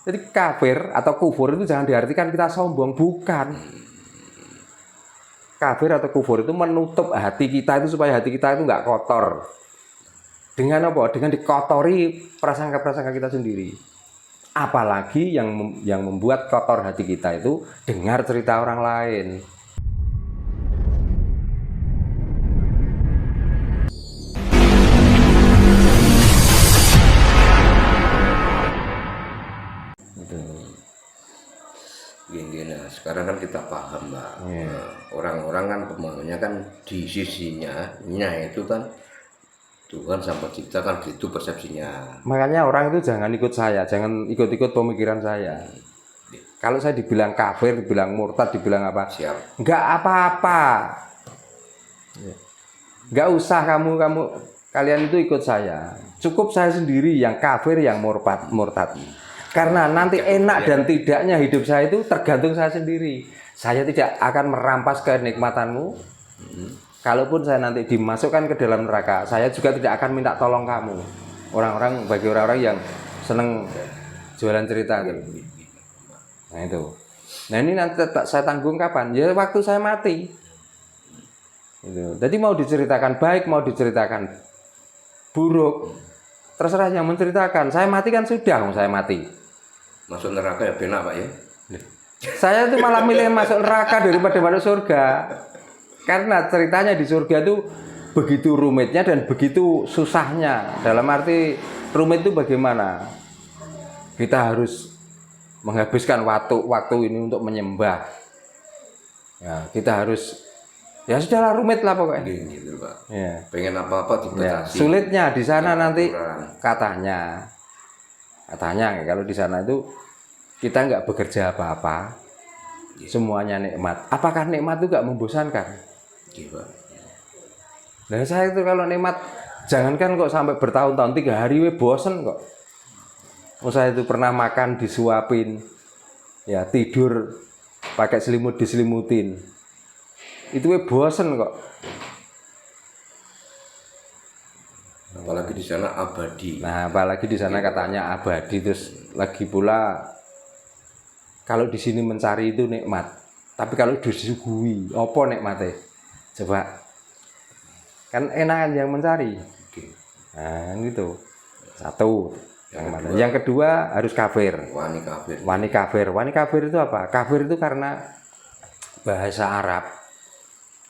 Jadi kafir atau kufur itu jangan diartikan kita sombong, bukan. Kafir atau kufur itu menutup hati kita itu supaya hati kita itu nggak kotor. Dengan apa? Dengan dikotori prasangka-prasangka kita sendiri. Apalagi yang membuat kotor hati kita itu dengar cerita orang lain. Gini, nah sekarang kan kita paham Mbak, orang-orang kan pemahamannya kan di sisinya itu kan Tuhan Sang Pencipta kan gitu persepsinya. Makanya orang itu jangan ikut saya, jangan ikut-ikut pemikiran saya. Kalau saya dibilang kafir, dibilang murtad, dibilang apa, Siap. nggak apa-apa. Nggak usah kalian itu ikut saya. Cukup saya sendiri yang kafir, yang murtad. Karena nanti enak dan tidaknya hidup saya itu tergantung saya sendiri. Saya tidak akan merampas kenikmatanmu. Kalaupun saya nanti dimasukkan ke dalam neraka, saya juga tidak akan minta tolong kamu. Bagi orang-orang yang seneng jualan cerita gitu. Nah itu. Nah ini nanti saya tanggung kapan? Ya waktu saya mati. Gitu. Jadi mau diceritakan baik, mau diceritakan buruk, terserah yang menceritakan. Saya mati kan sudah, saya mati. Masuk neraka ya benar Pak ya. Saya itu malah milih masuk neraka daripada masuk surga. Karena ceritanya di surga itu begitu rumitnya dan begitu susahnya. Dalam arti rumit itu bagaimana? Kita harus menghabiskan waktu ini untuk menyembah. Ya, kita harus ya sudahlah rumit lah pokoknya. Gitu Pak. Ya. Pengen apa-apa Ya, dibatasi. sulitnya di sana nanti Aturan. katanya kalau di sana itu kita nggak bekerja apa-apa, semuanya nikmat. Apakah nikmat itu nggak membosankan? Gitu Pak. Nah saya itu kalau nikmat, jangankan kok sampai bertahun-tahun, 3 hari we bosen kok. Saya itu pernah makan disuapin, ya tidur pakai selimut diselimutin, itu we bosen kok. Apalagi di sana abadi. Nah apalagi di sana katanya abadi, terus lagi pula kalau di sini mencari itu nikmat, tapi kalau disuguhi, apa nikmatnya? Coba, kan enakan yang mencari. Nah gitu. Satu. Yang kedua harus kafir. Wani kafir. Wani kafir. Wani kafir itu apa? Kafir itu karena bahasa Arab.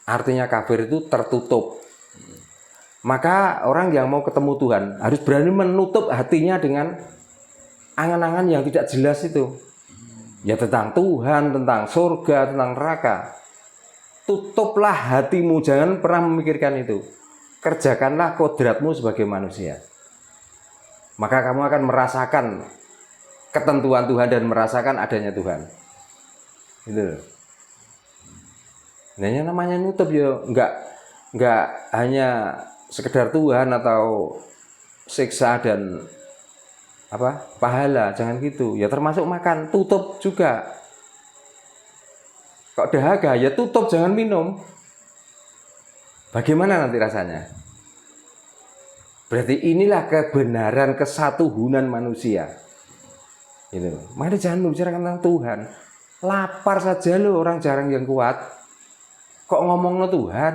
Artinya kafir itu tertutup. Maka orang yang mau ketemu Tuhan harus berani menutup hatinya dengan angan-angan yang tidak jelas itu. Ya tentang Tuhan, tentang surga, tentang neraka. Tutuplah hatimu, jangan pernah memikirkan itu. Kerjakanlah kodratmu sebagai manusia. Maka kamu akan merasakan ketentuan Tuhan dan merasakan adanya Tuhan. Itu. Nah, yang namanya nutup ya enggak hanya sekedar Tuhan atau siksa dan pahala, jangan gitu. Ya termasuk makan, tutup juga. Kok dahaga, ya tutup, jangan minum. Bagaimana nanti rasanya? Berarti inilah kebenaran kesatuhunan manusia. Gitu. Mari jangan membicarakan tentang Tuhan. Lapar saja loh orang jarang yang kuat. Kok ngomongnya Tuhan?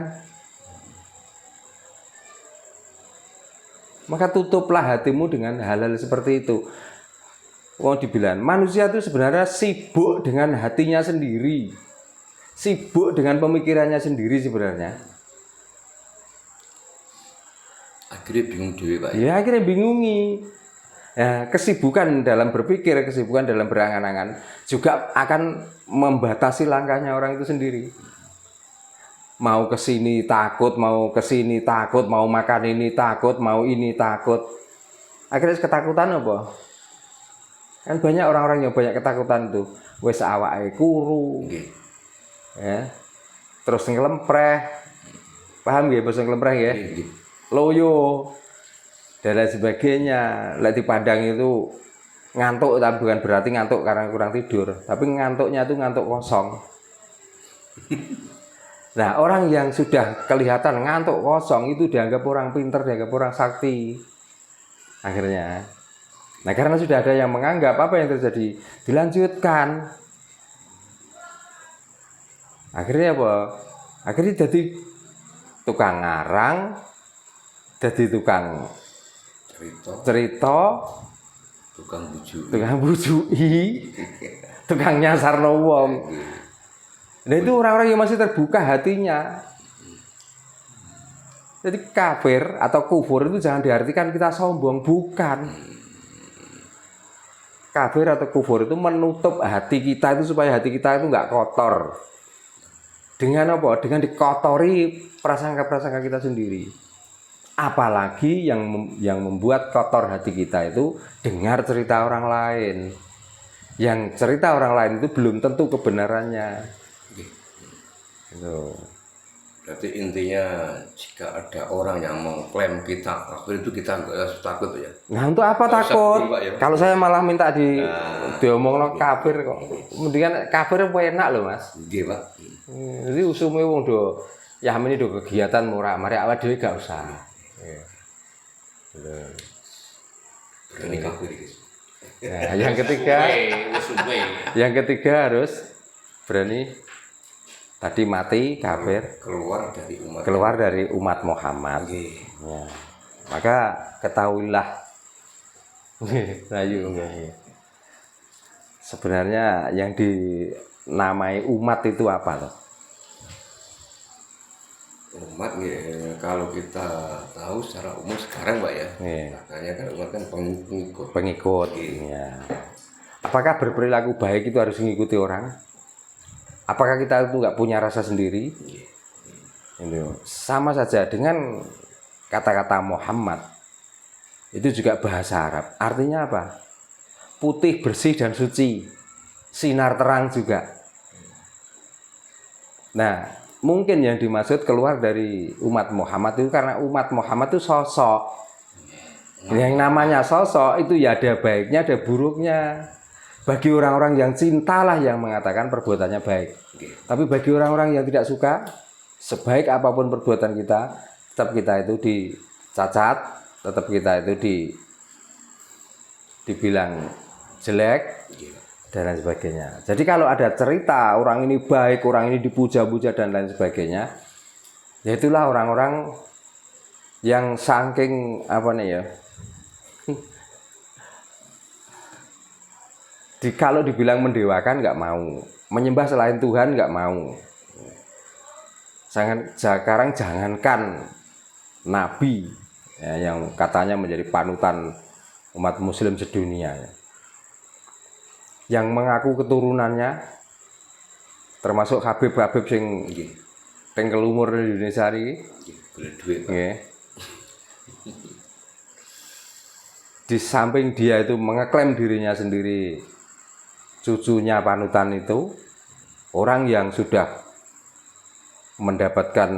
Maka tutuplah hatimu dengan hal-hal seperti itu. Wong dibilang manusia itu sebenarnya sibuk dengan hatinya sendiri, sibuk dengan pemikirannya sendiri sebenarnya. Akhirnya bingung dewe Pak. Ya akhirnya bingungi. Ya, kesibukan dalam berpikir, kesibukan dalam berangan-angan juga akan membatasi langkahnya orang itu sendiri. Mau ke sini takut, mau ke sini takut, mau makan ini takut, mau ini takut. Akhirnya ketakutan apa? Kan banyak orang-orang yang banyak ketakutan tuh. Wes awake kuru. Ya. Terus ngelempreh. Paham ya bahasa ngelempreh ya? Loyo dan lain sebagainya. Lek dipandang itu ngantuk, tapi bukan berarti ngantuk karena kurang tidur, tapi ngantuknya itu ngantuk kosong. Nah, orang yang sudah kelihatan ngantuk kosong itu dianggap orang pinter, dianggap orang sakti. Akhirnya Nah karena sudah ada yang menganggap, apa yang terjadi? Dilanjutkan. Akhirnya apa? Akhirnya jadi tukang ngarang, jadi tukang cerita, tukang bujui, tukang nyasarno wong. Nah itu orang-orang yang masih terbuka hatinya. Jadi kafir atau kufur itu jangan diartikan kita sombong, bukan. Kafir atau kufur itu menutup hati kita itu supaya hati kita itu nggak kotor. Dengan apa? Dengan dikotori prasangka-prasangka kita sendiri. Apalagi yang membuat kotor hati kita itu dengar cerita orang lain. Yang cerita orang lain itu belum tentu kebenarannya. Gitu. Berarti intinya jika ada orang yang mengklaim kita kafir itu kita nggak usah takut ya. Nah untuk apa takut? Ya. Kalau saya malah minta diomongno kafir kok. Mendingan kafir apa enak loh mas. Iya pak. Jadi usume wong do ya ini do kegiatan murah, mari awak dhewe gak usah. Berani kafir guys. Nah, yang ketiga harus berani tadi mati kafir keluar dari umat Muhammad. Ya. Maka ketahuilah Rayu sebenarnya yang dinamai umat itu apa loh? Umat ya, kalau kita tahu secara umum sekarang Pak ya, makanya kan umat kan pengikut. Ya. Apakah berperilaku baik itu harus mengikuti orang? Apakah kita itu nggak punya rasa sendiri? Sama saja dengan kata-kata Muhammad itu juga bahasa Arab. Artinya apa? Putih, bersih dan suci, sinar terang juga. Nah. Mungkin yang dimaksud keluar dari umat Muhammad itu karena umat Muhammad itu sosok. Yang namanya sosok itu ya ada baiknya, ada buruknya. Bagi orang-orang yang cintalah yang mengatakan perbuatannya baik. Tapi bagi orang-orang yang tidak suka, sebaik apapun perbuatan kita, tetap kita itu dicacat, tetap kita itu dibilang jelek. Dan lain sebagainya. Jadi kalau ada cerita orang ini baik, orang ini dipuja-puja dan lain sebagainya, ya itulah orang-orang yang saking apa nih ya, kalau dibilang mendewakan nggak mau, menyembah selain Tuhan nggak mau. Sekarang jangankan Nabi ya, yang katanya menjadi panutan umat Muslim sedunia. Ya. Yang mengaku keturunannya termasuk Habib-habib sing tengkel umur di Indonesia ini di samping dia itu mengeklaim dirinya sendiri cucunya panutan itu orang yang sudah mendapatkan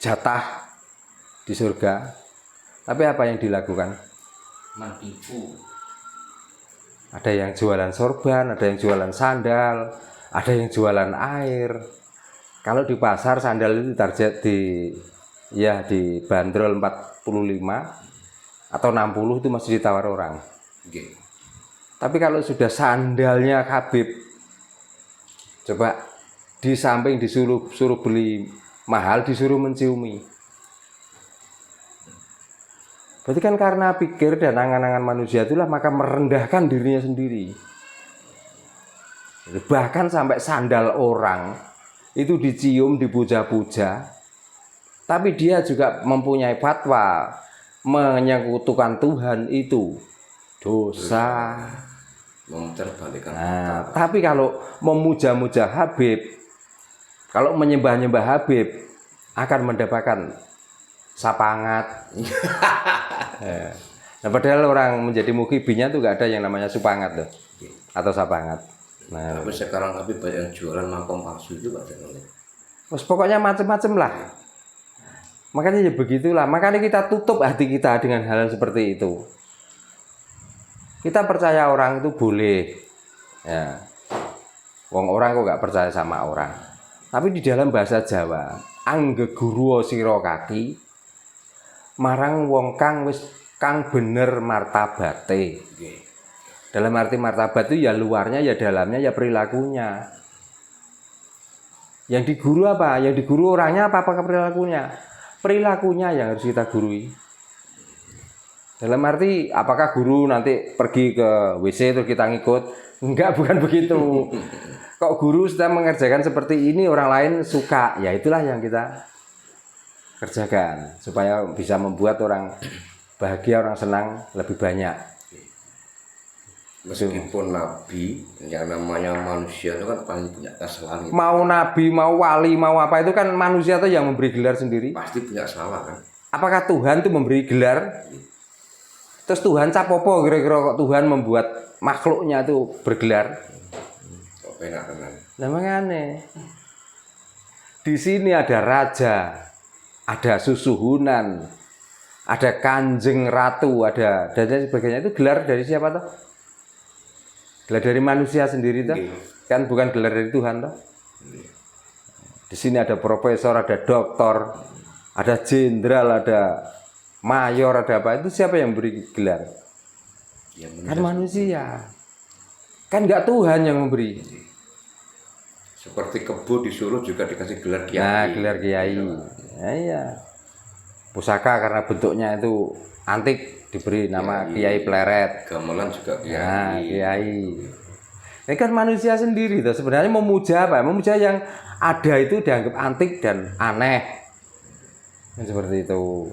jatah di surga. Tapi apa yang dilakukan? Menipu. Ada yang jualan sorban, ada yang jualan sandal, ada yang jualan air. Kalau di pasar sandal itu target dibanderol 45 atau 60 itu masih ditawar orang. Tapi kalau sudah sandalnya Habib, coba di samping suruh beli mahal, disuruh menciumi. Berarti kan karena pikir dan angan-angan manusia itulah maka merendahkan dirinya sendiri. Bahkan sampai sandal orang itu dicium, dipuja-puja. Tapi dia juga mempunyai fatwa menyekutukan Tuhan itu dosa. Nah, tapi kalau memuja-muja Habib, kalau menyembah-nyembah Habib akan mendapatkan sapangat. Nah, padahal orang menjadi mukibinya tuh gak ada yang namanya supangat loh atau sapangat. Nah, tapi sekarang Habib banyak yang jualan makom palsu juga. Terus pokoknya macam-macam lah. Makanya ya begitulah. Makanya kita tutup hati kita dengan hal seperti itu. Kita percaya orang itu boleh. Ya. Wong orang kok gak percaya sama orang. Tapi di dalam bahasa Jawa, anggeguruo siro kaki, marang wong kang wis kang bener martabate. Nggih. Dalam arti martabat itu ya luarnya, ya dalamnya, ya perilakunya. Yang diguru apa? Yang diguru orangnya apa perilakunya? Perilakunya yang harus kita gurui. Dalam arti apakah guru nanti pergi ke WC terus kita ngikut? Enggak, bukan begitu. Kok guru sudah mengerjakan seperti ini orang lain suka, ya itulah yang kita kerjakan supaya bisa membuat orang bahagia, orang senang lebih banyak. Meskipun nabi, yang namanya manusia itu kan paling punya kesalahan. Mau nabi, mau wali, mau apa itu kan manusia tuh yang memberi gelar sendiri. Pasti punya salah kan. Apakah Tuhan tuh memberi gelar? Terus Tuhan capopo kira-kira kok Tuhan membuat makhluknya tuh bergelar? Kok enak tenan. Nah makanya di sini ada raja, ada susuhunan, ada kanjeng ratu, ada dan sebagainya. Itu gelar dari siapa toh? Gelar dari manusia sendiri toh? Kan bukan gelar dari Tuhan toh? Di sini ada profesor, ada doktor, ada jenderal, ada mayor, ada apa? Itu siapa yang beri gelar? Ya, Kan manusia. Kan nggak Tuhan yang memberi. seperti kebo disuruh juga dikasih gelar kiai. Nah, gelar kiai. Nah, iya. Pusaka karena bentuknya itu antik diberi nama Kiai Pleret. Gamelan juga kiai. Nah, kiai. Ini kan manusia sendiri tuh sebenarnya memuja apa? Memuja yang ada itu dianggap antik dan aneh. Seperti itu.